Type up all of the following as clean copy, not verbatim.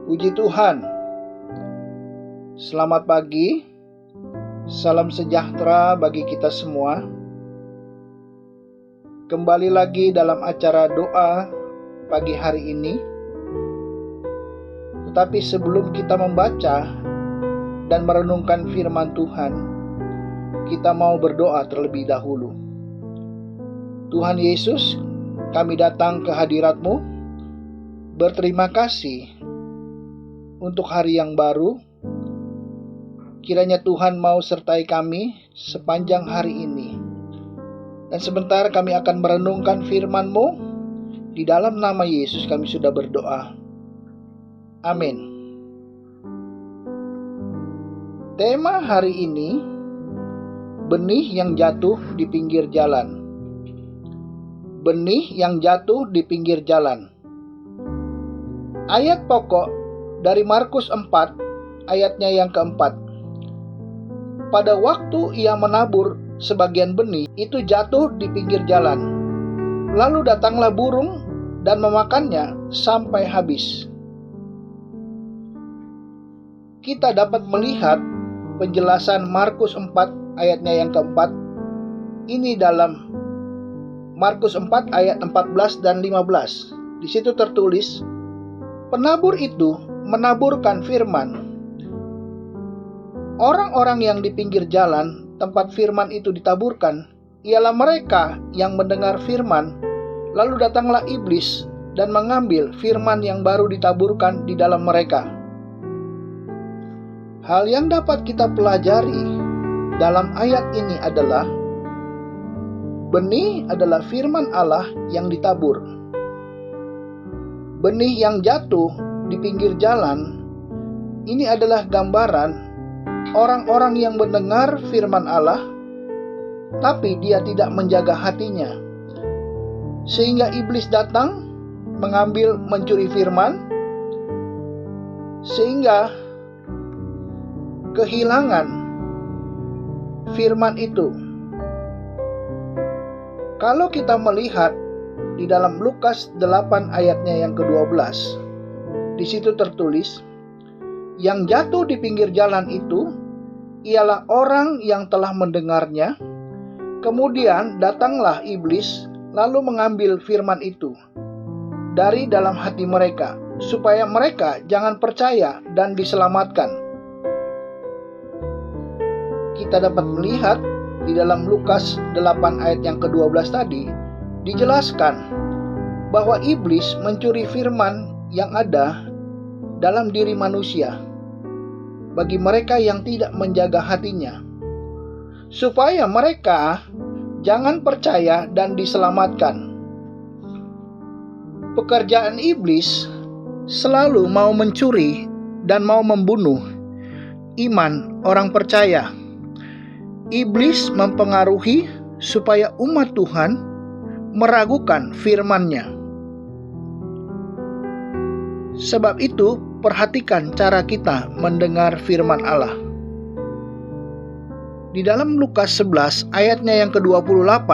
Puji Tuhan. Selamat pagi. Salam sejahtera bagi kita semua. Kembali lagi dalam acara doa pagi hari ini. Tetapi sebelum kita membaca dan merenungkan firman Tuhan, kita mau berdoa terlebih dahulu. Tuhan Yesus, kami datang ke hadirat-Mu, berterima kasih untuk hari yang baru. Kiranya Tuhan mau sertai kami sepanjang hari ini. Dan sebentar kami akan merenungkan firman-Mu. Di dalam nama Yesus kami sudah berdoa. Amin. Tema hari ini, benih yang jatuh di pinggir jalan. Benih yang jatuh di pinggir jalan. Ayat pokok dari Markus 4 ayatnya yang keempat. Pada waktu ia menabur sebagian benih, itu jatuh di pinggir jalan. Lalu datanglah burung dan memakannya sampai habis. Kita dapat melihat penjelasan Markus 4 ayatnya yang keempat. Ini dalam Markus 4 ayat 14 dan 15. Di situ tertulis, penabur itu menaburkan firman. Orang-orang yang di pinggir jalan tempat firman itu ditaburkan ialah mereka yang mendengar firman, lalu datanglah iblis dan mengambil firman yang baru ditaburkan di dalam mereka. Hal yang dapat kita pelajari dalam ayat ini adalah benih adalah firman Allah yang ditabur. Benih yang jatuh di pinggir jalan, ini adalah gambaran orang-orang yang mendengar firman Allah, tapi dia tidak menjaga hatinya. Sehingga iblis datang, mencuri firman, sehingga kehilangan firman itu. Kalau kita melihat di dalam Lukas 8 ayatnya yang ke-12, di situ tertulis, yang jatuh di pinggir jalan itu ialah orang yang telah mendengarnya, kemudian datanglah iblis lalu mengambil firman itu dari dalam hati mereka, supaya mereka jangan percaya dan diselamatkan. Kita dapat melihat di dalam Lukas 8 ayat yang ke-12 tadi, dijelaskan bahwa iblis mencuri firman yang ada dalam diri manusia bagi mereka yang tidak menjaga hatinya, supaya mereka jangan percaya dan diselamatkan. Pekerjaan iblis selalu mau mencuri dan mau membunuh iman orang percaya. Iblis mempengaruhi supaya umat Tuhan meragukan firman-Nya. Sebab itu, perhatikan cara kita mendengar firman Allah. Di dalam Lukas 11 ayatnya yang ke-28,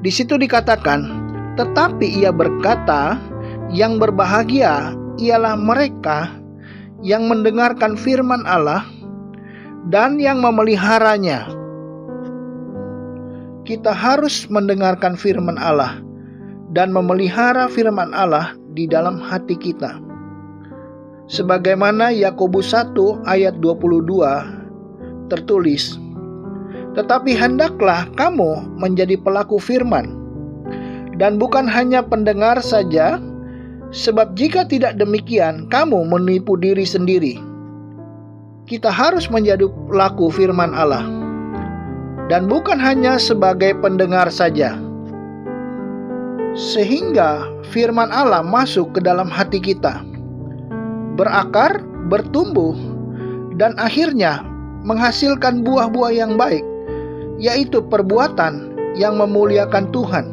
di situ dikatakan, tetapi ia berkata, yang berbahagia ialah mereka yang mendengarkan firman Allah dan yang memeliharanya. Kita harus mendengarkan firman Allah dan memelihara firman Allah di dalam hati kita. Sebagaimana Yakobus 1 ayat 22 tertulis, tetapi hendaklah kamu menjadi pelaku firman, dan bukan hanya pendengar saja, sebab jika tidak demikian, kamu menipu diri sendiri. Kita harus menjadi pelaku firman Allah, dan bukan hanya sebagai pendengar saja, sehingga firman Allah masuk ke dalam hati kita, berakar, bertumbuh, dan akhirnya menghasilkan buah-buah yang baik, yaitu perbuatan yang memuliakan Tuhan.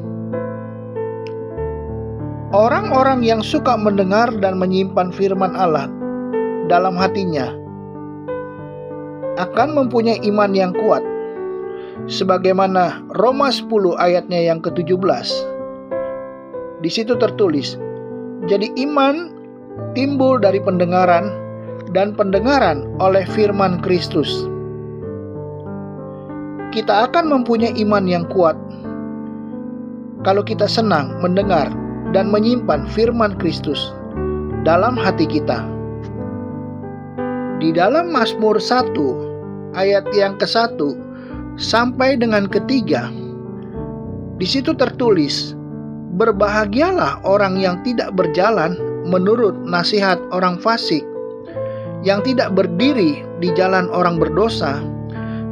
Orang-orang yang suka mendengar dan menyimpan firman Allah dalam hatinya akan mempunyai iman yang kuat, sebagaimana Roma 10 ayatnya yang ke-17. Di situ tertulis, jadi iman timbul dari pendengaran, dan pendengaran oleh firman Kristus. Kita akan mempunyai iman yang kuat kalau kita senang mendengar dan menyimpan firman Kristus dalam hati kita. Di dalam Mazmur 1 ayat yang ke-1 sampai dengan ke-3, di situ tertulis, "Berbahagialah orang yang tidak berjalan menurut nasihat orang fasik, yang tidak berdiri di jalan orang berdosa,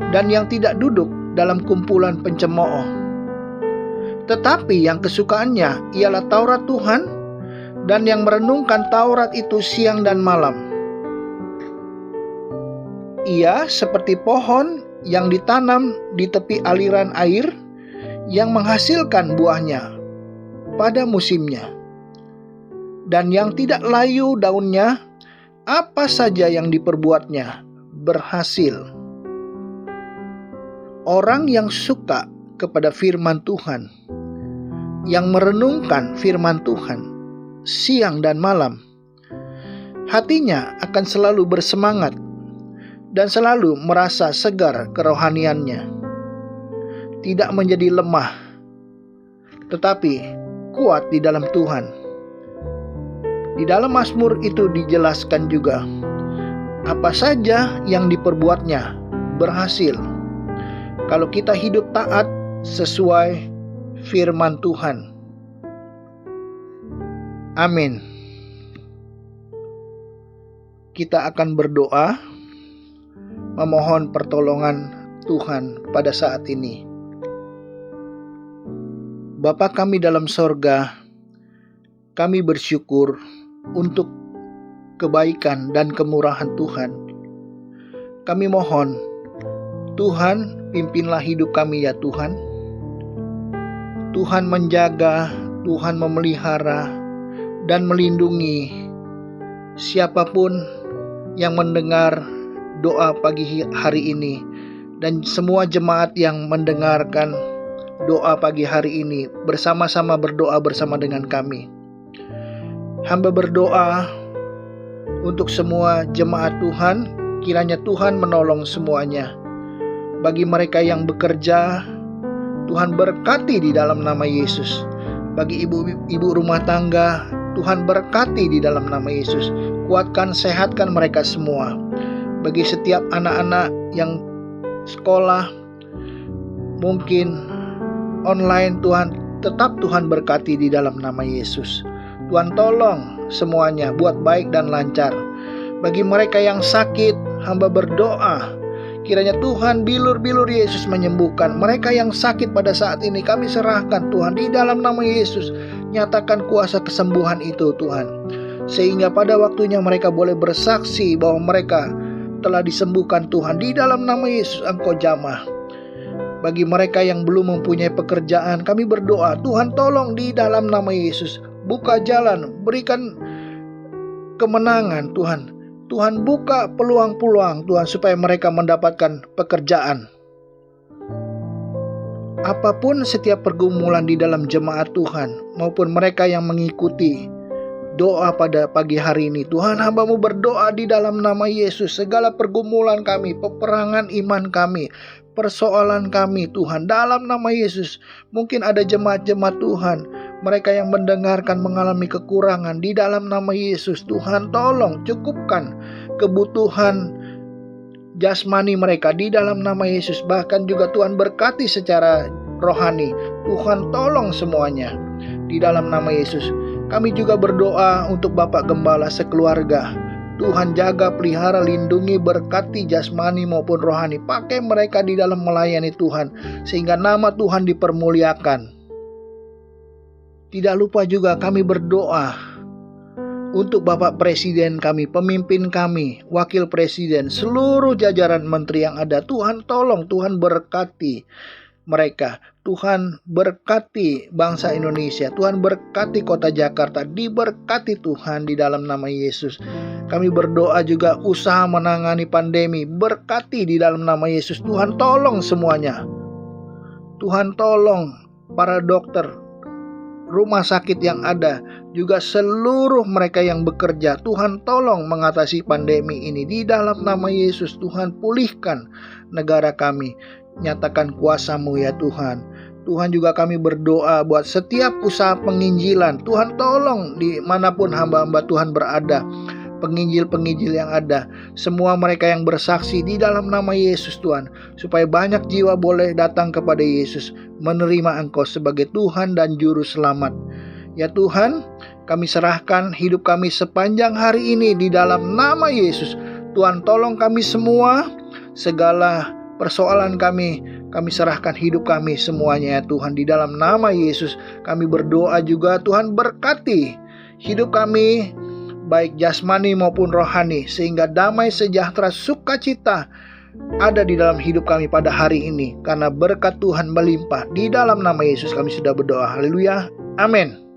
dan yang tidak duduk dalam kumpulan pencemooh. Tetapi yang kesukaannya ialah Taurat Tuhan, dan yang merenungkan Taurat itu siang dan malam. Ia seperti pohon yang ditanam di tepi aliran air, yang menghasilkan buahnya pada musimnya, dan yang tidak layu daunnya, apa saja yang diperbuatnya berhasil." Orang yang suka kepada firman Tuhan, yang merenungkan firman Tuhan siang dan malam, hatinya akan selalu bersemangat dan selalu merasa segar kerohaniannya, tidak menjadi lemah, tetapi kuat di dalam Tuhan. Di dalam Mazmur itu dijelaskan juga apa saja yang diperbuatnya berhasil kalau kita hidup taat sesuai firman Tuhan. Amin. Kita akan berdoa memohon pertolongan Tuhan pada saat ini. Bapa kami dalam sorga, kami bersyukur untuk kebaikan dan kemurahan Tuhan. Kami mohon, Tuhan, pimpinlah hidup kami ya Tuhan. Tuhan menjaga, Tuhan memelihara dan melindungi siapapun yang mendengar doa pagi hari ini, dan semua jemaat yang mendengarkan doa pagi hari ini bersama-sama berdoa bersama dengan kami. Hamba berdoa untuk semua jemaat Tuhan, kiranya Tuhan menolong semuanya. Bagi mereka yang bekerja, Tuhan berkati di dalam nama Yesus. Bagi ibu rumah tangga, Tuhan berkati di dalam nama Yesus. Kuatkan, sehatkan mereka semua. Bagi setiap anak-anak yang sekolah, mungkin online, Tuhan tetap Tuhan berkati di dalam nama Yesus. Tuhan tolong semuanya buat baik dan lancar. Bagi mereka yang sakit, hamba berdoa kiranya Tuhan bilur-bilur Yesus menyembuhkan. Mereka yang sakit pada saat ini kami serahkan Tuhan di dalam nama Yesus. Nyatakan kuasa kesembuhan itu Tuhan, sehingga pada waktunya mereka boleh bersaksi bahwa mereka telah disembuhkan Tuhan. Di dalam nama Yesus Engkau jamah. Bagi mereka yang belum mempunyai pekerjaan, kami berdoa Tuhan tolong di dalam nama Yesus. Buka jalan, berikan kemenangan Tuhan. Tuhan buka peluang-peluang Tuhan supaya mereka mendapatkan pekerjaan. Apapun setiap pergumulan di dalam jemaat Tuhan, maupun mereka yang mengikuti doa pada pagi hari ini, Tuhan, hamba-Mu berdoa di dalam nama Yesus. Segala pergumulan kami, peperangan iman kami, persoalan kami Tuhan, dalam nama Yesus. Mungkin ada jemaat-jemaat Tuhan, mereka yang mendengarkan mengalami kekurangan, di dalam nama Yesus. Tuhan tolong cukupkan kebutuhan jasmani mereka di dalam nama Yesus. Bahkan juga Tuhan berkati secara rohani. Tuhan tolong semuanya di dalam nama Yesus. Kami juga berdoa untuk Bapak Gembala sekeluarga. Tuhan jaga, pelihara, lindungi, berkati jasmani maupun rohani. Pakai mereka di dalam melayani Tuhan, sehingga nama Tuhan dipermuliakan. Tidak lupa juga kami berdoa untuk Bapak Presiden kami, pemimpin kami, Wakil Presiden, seluruh jajaran menteri yang ada. Tuhan tolong, Tuhan berkati mereka. Tuhan berkati bangsa Indonesia. Tuhan berkati kota Jakarta. Diberkati Tuhan di dalam nama Yesus. Kami berdoa juga usaha menangani pandemi. Berkati di dalam nama Yesus. Tuhan tolong semuanya. Tuhan tolong para dokter, rumah sakit yang ada, juga seluruh mereka yang bekerja. Tuhan tolong mengatasi pandemi ini. Di dalam nama Yesus, Tuhan pulihkan negara kami. Nyatakan kuasa-Mu ya Tuhan. Tuhan, juga kami berdoa buat setiap usaha penginjilan. Tuhan tolong dimanapun hamba-hamba Tuhan berada, penginjil-penginjil yang ada, semua mereka yang bersaksi di dalam nama Yesus Tuhan, supaya banyak jiwa boleh datang kepada Yesus, menerima Engkau sebagai Tuhan dan Juru Selamat. Ya Tuhan, kami serahkan hidup kami sepanjang hari ini di dalam nama Yesus. Tuhan tolong kami semua, segala persoalan kami serahkan hidup kami semuanya ya Tuhan. Di dalam nama Yesus kami berdoa juga, Tuhan berkati hidup kami, baik jasmani maupun rohani, sehingga damai, sejahtera, sukacita ada di dalam hidup kami pada hari ini, karena berkat Tuhan melimpah. Di dalam nama Yesus kami sudah berdoa. Haleluya. Amin.